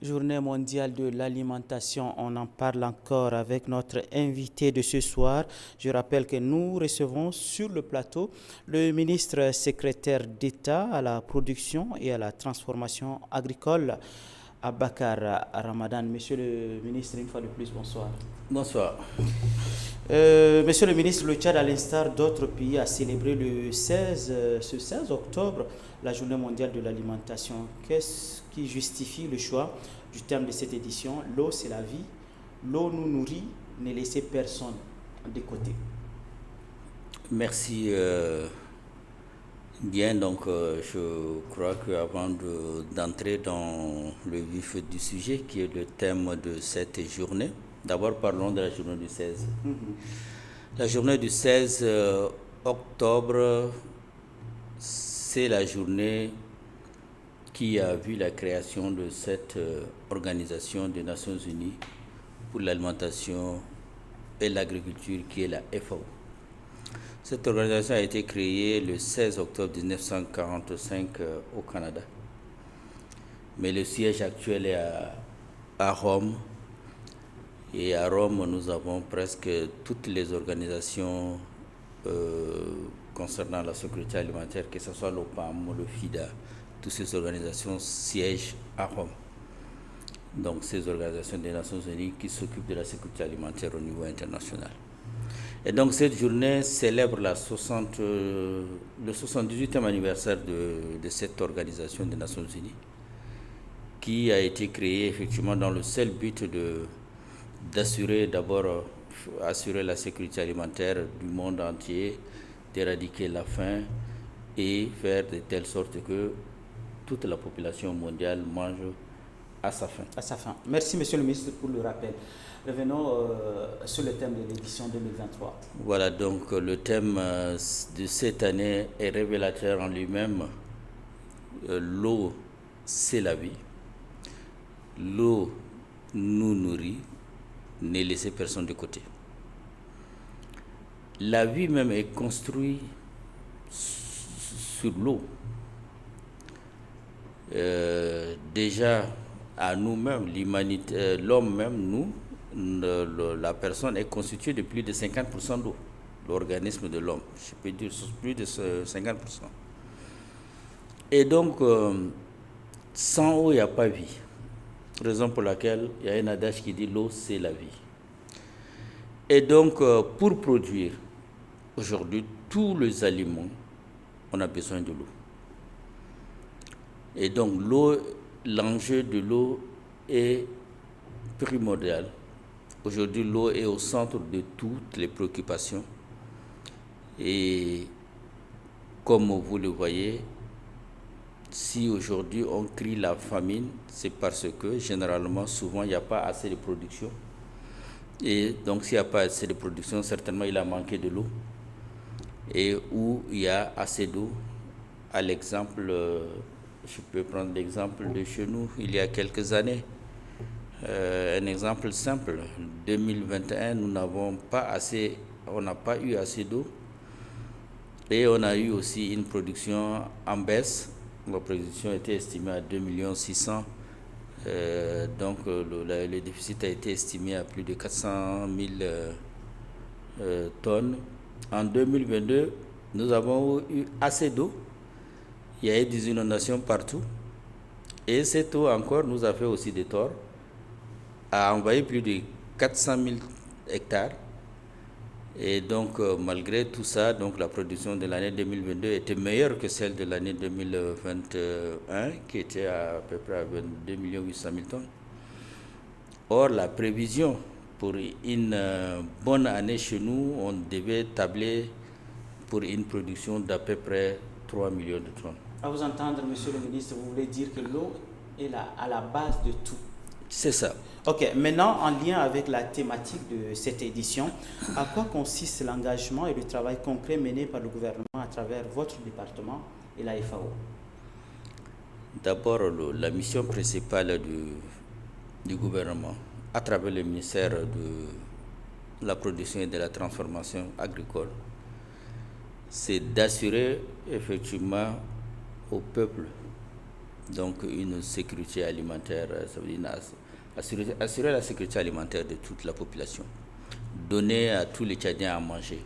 Journée mondiale de l'alimentation, on en parle encore avec notre invité de ce soir. Je rappelle que nous recevons sur le plateau le ministre secrétaire d'État à la production et à la transformation agricole, Abakar Ramadan. Monsieur le ministre, une fois de plus, bonsoir. Bonsoir. Monsieur le ministre, le Tchad, à l'instar d'autres pays, a célébré ce 16 octobre la Journée mondiale de l'alimentation. Qu'est-ce qui justifie le choix du thème de cette édition? L'eau, c'est la vie. L'eau nous nourrit, ne laissez personne de côté. Merci. Bien, donc je crois qu'avant d'entrer dans le vif du sujet, qui est le thème de cette journée, d'abord parlons de la journée du 16. La journée du 16 octobre, c'est la journée qui a vu la création de cette organisation des Nations Unies pour l'alimentation et l'agriculture, qui est la FAO. Cette organisation a été créée le 16 octobre 1945 au Canada. Mais le siège actuel est à Rome. Et à Rome, nous avons presque toutes les organisations concernant la sécurité alimentaire, que ce soit l'OPAM, le FIDA, toutes ces organisations siègent à Rome. Donc ces organisations des Nations Unies qui s'occupent de la sécurité alimentaire au niveau international. Et donc cette journée célèbre le 78e anniversaire de cette organisation des Nations Unies, qui a été créée effectivement dans le seul but d'assurer assurer la sécurité alimentaire du monde entier, d'éradiquer la faim et faire de telle sorte que toute la population mondiale mange à sa faim. À sa fin. Merci, monsieur le ministre, pour le rappel. Revenons sur le thème de l'édition 2023. Voilà, donc le thème de cette année est révélateur en lui-même. L'eau, c'est la vie. L'eau nous nourrit, ne laissez personne de côté. La vie même est construite sur l'eau. Déjà, à nous-mêmes, l'humanité, l'homme même, nous, la personne est constituée de plus de 50% d'eau. L'organisme de l'homme, je peux dire plus de 50%. Et donc, sans eau, il n'y a pas vie. Raison pour laquelle il y a un adage qui dit l'eau, c'est la vie. Et donc, pour produire aujourd'hui tous les aliments, on a besoin de l'eau. Et donc, l'enjeu de l'eau est primordial. Aujourd'hui, l'eau est au centre de toutes les préoccupations. Et comme vous le voyez, si aujourd'hui on crie la famine, c'est parce que généralement, souvent, il n'y a pas assez de production. Et donc, s'il n'y a pas assez de production, certainement, il a manqué de l'eau. Et où il y a assez d'eau, à l'exemple, je peux prendre l'exemple de chez nous, il y a quelques années. Un exemple simple, 2021, on n'a pas eu assez d'eau. Et on a eu aussi une production en baisse. La production était estimée à 2,6 millions. Donc le déficit a été estimé à plus de 400 000 tonnes. En 2022, nous avons eu assez d'eau. Il y a eu des inondations partout. Et cette eau encore nous a fait aussi des torts, a envahi plus de 400 000 hectares. Et donc, malgré tout ça, donc, la production de l'année 2022 était meilleure que celle de l'année 2021, qui était à peu près à 22 800 000 tonnes. Or, la prévision pour une bonne année chez nous, on devait tabler pour une production d'à peu près 3 millions de tonnes. À vous entendre, monsieur le ministre, vous voulez dire que l'eau est à la base de tout. C'est ça. Ok, maintenant en lien avec la thématique de cette édition, à quoi consiste l'engagement et le travail concret mené par le gouvernement à travers votre département et la FAO? D'abord, la mission principale du gouvernement, à travers le ministère de la production et de la transformation agricole, c'est d'assurer effectivement au peuple donc une sécurité alimentaire, ça veut dire assurer la sécurité alimentaire de toute la population, donner à tous les Tchadiens à manger.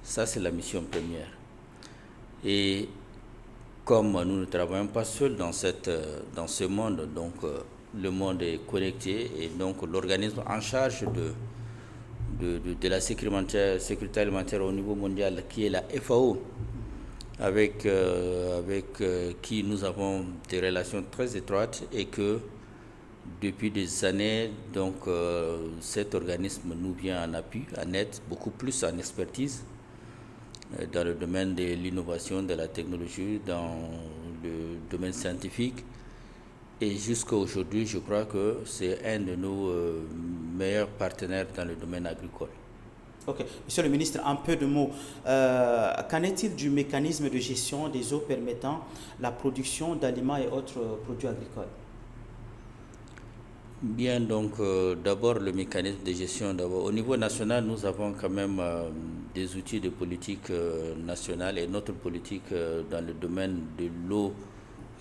Ça, c'est la mission première. Et comme nous ne travaillons pas seuls dans ce monde, donc le monde est connecté, et donc l'organisme en charge de la sécurité alimentaire au niveau mondial, qui est la FAO, avec qui nous avons des relations très étroites, et que depuis des années, donc cet organisme nous vient en appui, en aide, beaucoup plus en expertise dans le domaine de l'innovation, de la technologie, dans le domaine scientifique. Et jusqu'à aujourd'hui, je crois que c'est un de nos meilleurs partenaires dans le domaine agricole. Ok. Monsieur le ministre, un peu de mots. Qu'en est-il du mécanisme de gestion des eaux permettant la production d'aliments et autres produits agricoles? Bien, donc d'abord le mécanisme de gestion. Au niveau national, nous avons quand même des outils de politique nationale, et notre politique dans le domaine de l'eau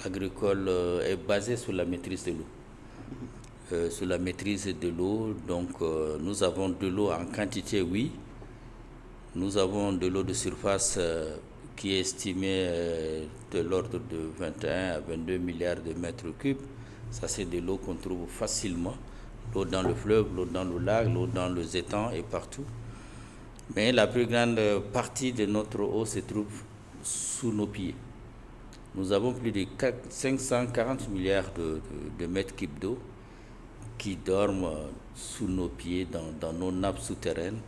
agricole est basée sur la maîtrise de l'eau. Sur la maîtrise de l'eau, donc nous avons de l'eau en quantité, oui. Nous avons de l'eau de surface qui est estimée de l'ordre de 21 à 22 milliards de mètres cubes. Ça, c'est de l'eau qu'on trouve facilement. L'eau dans le fleuve, l'eau dans le lac, l'eau dans les étangs et partout. Mais la plus grande partie de notre eau se trouve sous nos pieds. Nous avons plus de 540 milliards de mètres cubes d'eau qui dorment sous nos pieds, dans nos nappes souterraines.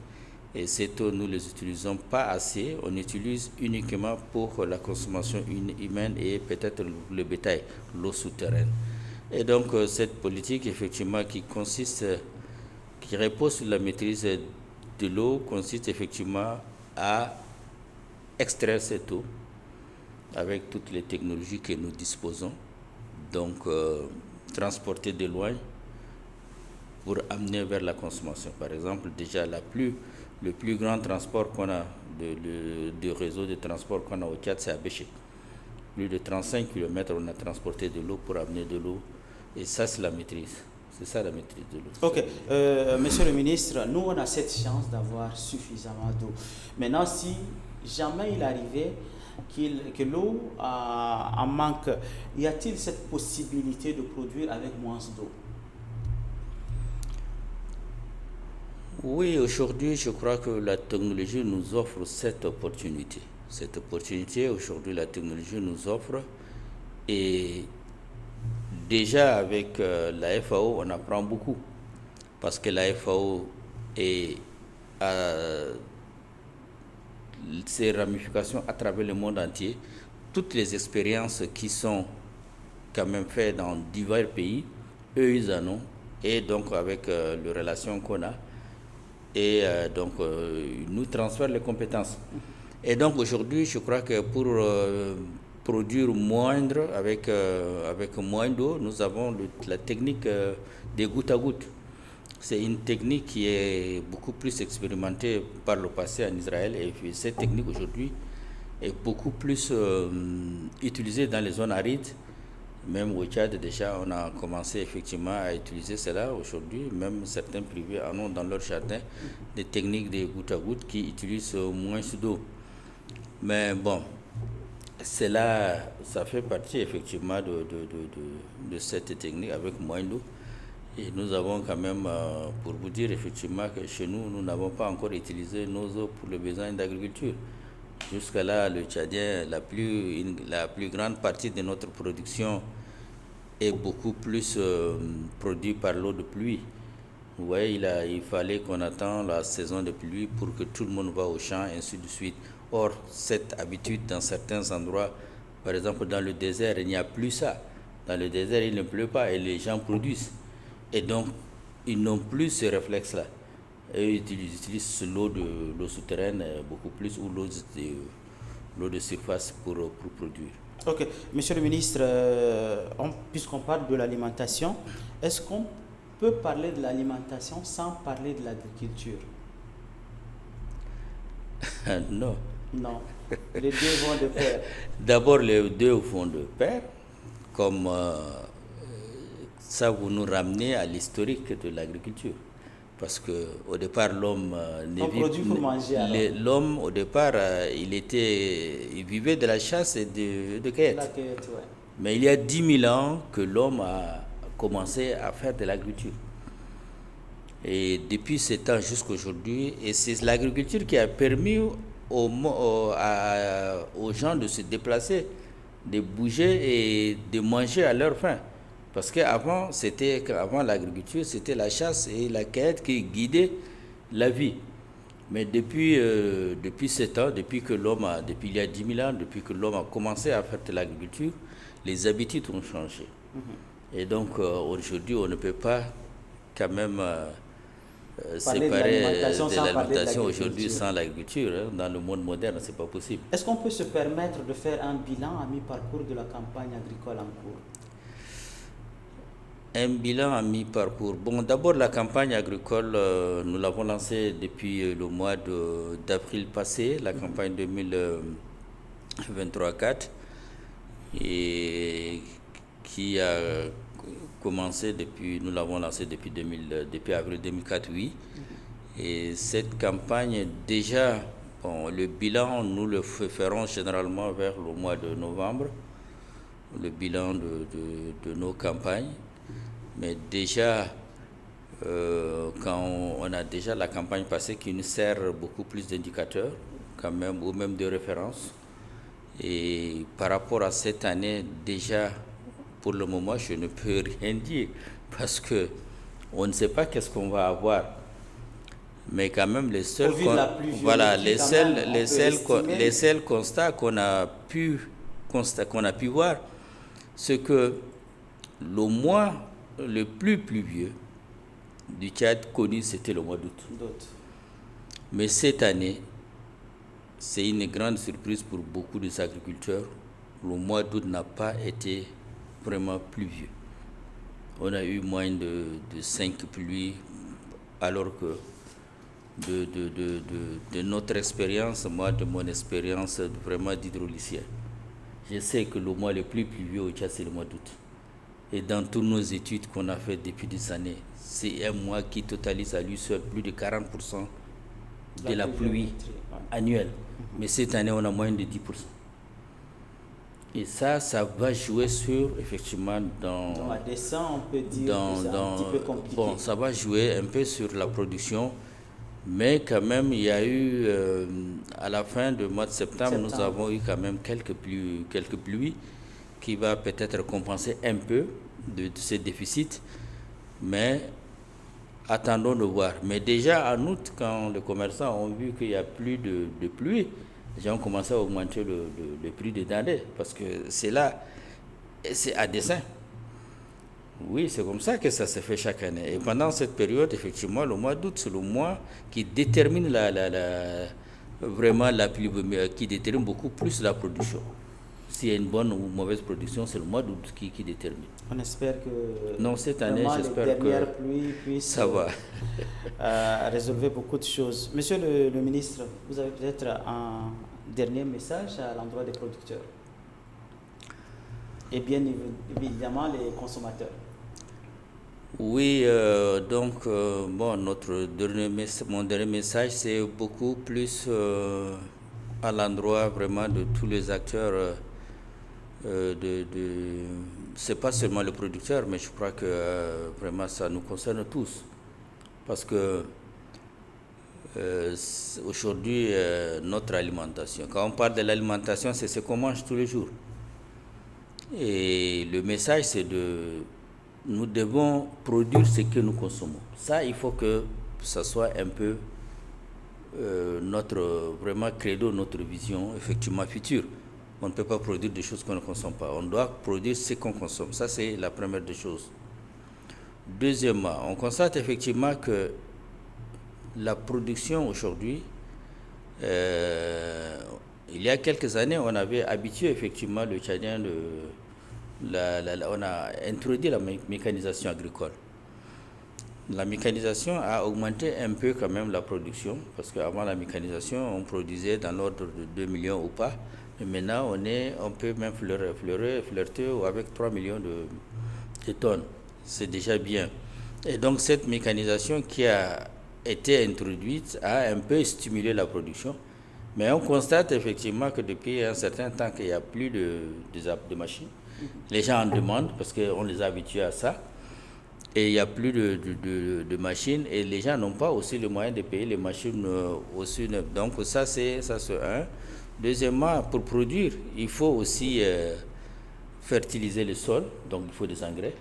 Et cette eau, nous ne les utilisons pas assez. On utilise uniquement pour la consommation humaine et peut-être le bétail, l'eau souterraine. Et donc cette politique, effectivement, qui repose sur la maîtrise de l'eau, consiste effectivement à extraire cette eau avec toutes les technologies que nous disposons, donc transporter de loin pour amener vers la consommation. Par exemple, déjà le plus grand transport qu'on a, de réseau de transport qu'on a au Tchad, c'est à Béché. Plus de 35 km, on a transporté de l'eau pour amener de l'eau. Et ça, c'est la maîtrise. C'est ça la maîtrise de l'eau. Ok. Monsieur le ministre, nous, on a cette chance d'avoir suffisamment d'eau. Maintenant, si jamais il arrivait que l'eau en manque, y a-t-il cette possibilité de produire avec moins d'eau? Oui, aujourd'hui, je crois que la technologie nous offre cette opportunité. Cette opportunité, aujourd'hui, la technologie nous offre. Et déjà, avec la FAO, on apprend beaucoup. Parce que la FAO a ses ramifications à travers le monde entier. Toutes les expériences qui sont quand même faites dans divers pays, eux, ils en ont. Et donc, avec les relations qu'on a, et donc nous transfèrent les compétences. Et donc aujourd'hui, je crois que pour produire moindre, avec moins d'eau, nous avons la technique des gouttes à gouttes. C'est une technique qui est beaucoup plus expérimentée par le passé en Israël, et puis cette technique aujourd'hui est beaucoup plus utilisée dans les zones arides. Même au Tchad, déjà, on a commencé effectivement à utiliser cela aujourd'hui. Même certains privés en ont dans leur jardin des techniques de goutte à goutte qui utilisent moins d'eau. Mais bon, cela, ça fait partie effectivement de cette technique avec moins d'eau. Et nous avons quand même, pour vous dire effectivement que chez nous, nous n'avons pas encore utilisé nos eaux pour les besoins d'agriculture. Jusqu'à là, le Tchadien, la plus grande partie de notre production est beaucoup plus produit par l'eau de pluie. Vous voyez, il fallait qu'on attende la saison de pluie pour que tout le monde va au champ, et ainsi de suite. Or, cette habitude dans certains endroits, par exemple dans le désert, il n'y a plus ça. Dans le désert, il ne pleut pas et les gens produisent. Et donc, ils n'ont plus ce réflexe-là. Et ils utilisent l'eau souterraine beaucoup plus, ou l'eau de surface pour produire. Ok. Monsieur le ministre, puisqu'on parle de l'alimentation, est-ce qu'on peut parler de l'alimentation sans parler de l'agriculture? Non. Non. Les deux vont de pair. D'abord, les deux vont de pair. comme ça, vous nous ramenez à l'historique de l'agriculture. Parce que au départ, l'homme l'homme au départ, il vivait de la chasse et de cueillette. Ouais. Mais il y a 10 000 ans que l'homme a commencé à faire de l'agriculture. Et depuis ce temps jusqu'à aujourd'hui, et c'est l'agriculture qui a permis aux gens de se déplacer, de bouger et de manger à leur faim. Parce qu'avant, l'agriculture, c'était la chasse et la cueillette qui guidaient la vie. Mais depuis ce temps, depuis il y a 10 000 ans, depuis que l'homme a commencé à faire de l'agriculture, les habitudes ont changé. Et donc, aujourd'hui, on ne peut pas quand même séparer de l'alimentation aujourd'hui sans l'agriculture. Dans le monde moderne, ce n'est pas possible. Est-ce qu'on peut se permettre de faire un bilan à mi-parcours de la campagne agricole en cours? Un bilan à mi-parcours. Bon, d'abord, la campagne agricole, nous l'avons lancée depuis le mois d'avril passé, la campagne 2023-4, et qui a commencé nous l'avons lancée depuis avril 2004, oui. Et cette campagne, déjà, le bilan, nous le ferons généralement vers le mois de novembre, le bilan de nos campagnes. Mais déjà, quand on a déjà la campagne passée qui nous sert beaucoup plus d'indicateurs, quand même, ou même de références. Et par rapport à cette année, déjà, pour le moment, je ne peux rien dire parce que on ne sait pas qu'est-ce qu'on va avoir. Mais quand même, les seuls constats qu'on a pu voir, c'est que le mois le plus pluvieux du Tchad connu, c'était le mois d'août. Mais cette année, c'est une grande surprise pour beaucoup des agriculteurs. Le mois d'août n'a pas été vraiment pluvieux. On a eu moins de 5 pluies, alors que de notre expérience, moi, de mon expérience vraiment d'hydraulicien, je sais que le mois le plus pluvieux au Tchad, c'est le mois d'août. Et dans toutes nos études qu'on a faites depuis des années, c'est un mois qui totalise à lui seul plus de 40% de la pluie annuelle. Mais cette année, on a moins de 10%. Et ça va jouer sur, effectivement, dans la descente, on peut dire que c'est un petit peu compliqué. Bon, ça va jouer un peu sur la production, mais quand même, il y a eu, à la fin du mois de septembre, nous avons eu quand même quelques pluies qui va peut-être compenser un peu de ces déficits, mais attendons de voir. Mais déjà en août, quand les commerçants ont vu qu'il n'y a plus de pluie, les gens ont commencé à augmenter le prix des denrées, parce que c'est à dessein. Oui, c'est comme ça que ça se fait chaque année. Et pendant cette période, effectivement, le mois d'août, c'est le mois qui détermine vraiment la pluie, qui détermine beaucoup plus la production. S'il y a une bonne ou mauvaise production, c'est le mois d'août qui détermine. On espère que cette année, j'espère que pluies puissent ça va résolver beaucoup de choses. Monsieur le ministre, vous avez peut-être un dernier message à l'endroit des producteurs et bien évidemment les consommateurs. Oui, mon dernier message, c'est beaucoup plus à l'endroit vraiment de tous les acteurs. C'est pas seulement le producteur, mais je crois que vraiment ça nous concerne tous. Parce que aujourd'hui, notre alimentation, quand on parle de l'alimentation, c'est ce qu'on mange tous les jours. Et le message, c'est nous devons produire ce que nous consommons. Ça, il faut que ça soit un peu notre vraiment credo, notre vision effectivement future. On ne peut pas produire des choses qu'on ne consomme pas. On doit produire ce qu'on consomme. Ça, c'est la première des choses. Deuxièmement, on constate effectivement que la production aujourd'hui, il y a quelques années, on avait habitué effectivement le Tchadien, on a introduit la mécanisation agricole. La mécanisation a augmenté un peu quand même la production, parce qu'avant la mécanisation, on produisait dans l'ordre de 2 millions ou pas. Mais cette année, on a vu que Et maintenant, on peut même flirter avec 3 millions de tonnes. C'est déjà bien. Et donc, cette mécanisation qui a été introduite a un peu stimulé la production. Mais on constate effectivement que depuis un certain temps qu'il n'y a plus de machines. Les gens en demandent parce qu'on les a habitués à ça. Et il n'y a plus de machines et les gens n'ont pas aussi le moyen de payer les machines aussi neuves. Donc ça c'est un. Deuxièmement, pour produire, il faut aussi fertiliser le sol, donc il faut des engrais.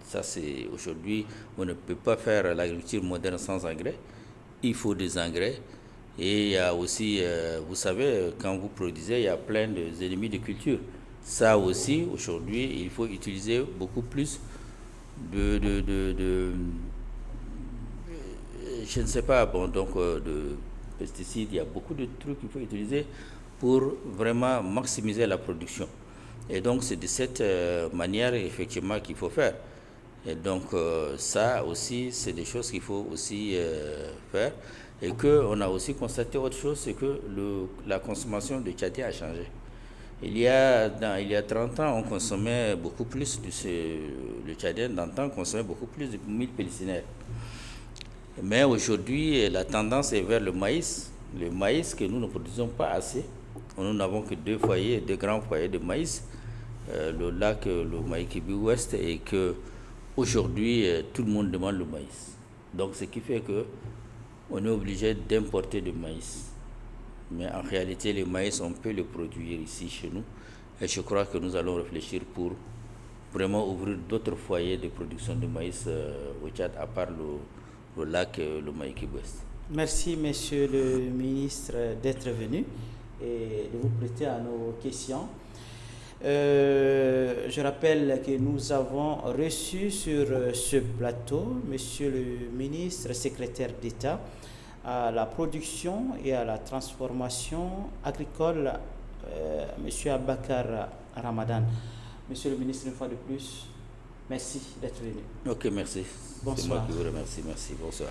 Ça c'est aujourd'hui, on ne peut pas faire l'agriculture moderne sans engrais. Il faut des engrais. Et il y a aussi, vous savez, quand vous produisez, il y a plein d'ennemis de culture. Ça aussi, aujourd'hui, il faut utiliser beaucoup plus je ne sais pas, bon, donc de pesticides, il y a beaucoup de trucs qu'il faut utiliser pour vraiment maximiser la production. Et donc c'est de cette manière effectivement qu'il faut faire. Et donc ça aussi, c'est des choses qu'il faut aussi faire. Et qu'on a aussi constaté autre chose, c'est que la consommation de tchadien a changé. Il y a 30 ans, on consommait beaucoup plus le tchadien d'antan consommait beaucoup plus de mille pélicinaires. Mais aujourd'hui, la tendance est vers le maïs. Le maïs que nous ne produisons pas assez. Nous n'avons que deux grands foyers de maïs, le lac, le Maïkibi Ouest, et que aujourd'hui tout le monde demande le maïs. Donc ce qui fait que on est obligé d'importer du maïs. Mais en réalité, le maïs, on peut le produire ici chez nous. Et je crois que nous allons réfléchir pour vraiment ouvrir d'autres foyers de production de maïs au Tchad, à part le lac, le Maïkibi Ouest. Merci, monsieur le ministre, d'être venu et de vous prêter à nos questions. Je rappelle que nous avons reçu sur ce plateau monsieur le ministre secrétaire d'État à la production et à la transformation agricole, monsieur Abakar Ramadan. Monsieur le ministre, une fois de plus, merci d'être venu. Ok, merci. Bonsoir. C'est moi qui vous remercie. Merci. Bonsoir.